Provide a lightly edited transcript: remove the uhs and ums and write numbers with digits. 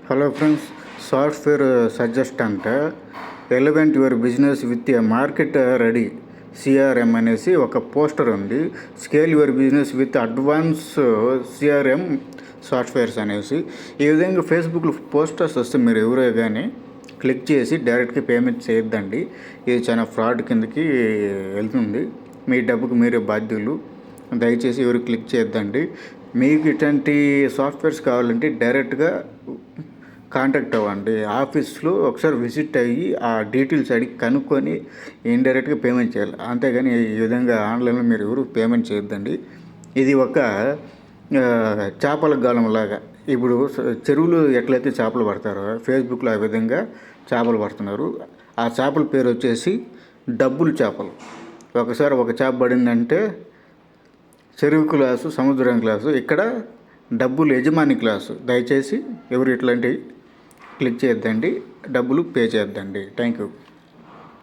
Hello friends, software suggest అంటే elevate your business with a market ready CRM అనేసి ఒక poster ఉంది. Scale your business with advance CRM softwares అనేసి ఈ విధంగా ఫేస్బుక్లో పోస్టర్స్ వస్తే మీరు ఎవరే కానీ క్లిక్ చేసి డైరెక్ట్గా పేమెంట్ చేయొద్దండి. ఇది చాలా ఫ్రాడ్ కిందకి వెళ్తుంది. మీ డబ్బుకు మీరే బాధ్యులు. దయచేసి ఎవరు క్లిక్ చేయొద్దండి. మీకు ఇట్లాంటి సాఫ్ట్వేర్స్ కావాలంటే డైరెక్ట్గా కాంటాక్ట్ అవ్వండి. ఆఫీస్లో ఒకసారి విజిట్ అయ్యి ఆ డీటెయిల్స్ అడిగి కనుక్కొని ఇండైరెక్ట్గా పేమెంట్ చేయాలి. అంతేగాని ఈ విధంగా ఆన్లైన్లో మీరు ఎవరు పేమెంట్ చేయొద్దండి. ఇది ఒక చేపల గాలం లాగా. ఇప్పుడు చెరువులు ఎట్లయితే చేపలు పడతారో ఫేస్బుక్లో ఆ విధంగా చేపలు పడుతున్నారు. ఆ చేపల పేరు వచ్చేసి డబ్బులు చేపలు. ఒకసారి ఒక చేప పడిందంటే చెరువు క్లాసు, సముద్రం క్లాసు, ఇక్కడ డబ్బులు యజమాని క్లాసు. దయచేసి ఎవరు ఇట్లాంటివి క్లిక్ చేయొద్దండి, డబ్బులు పే చేయొద్దండి. Thank you.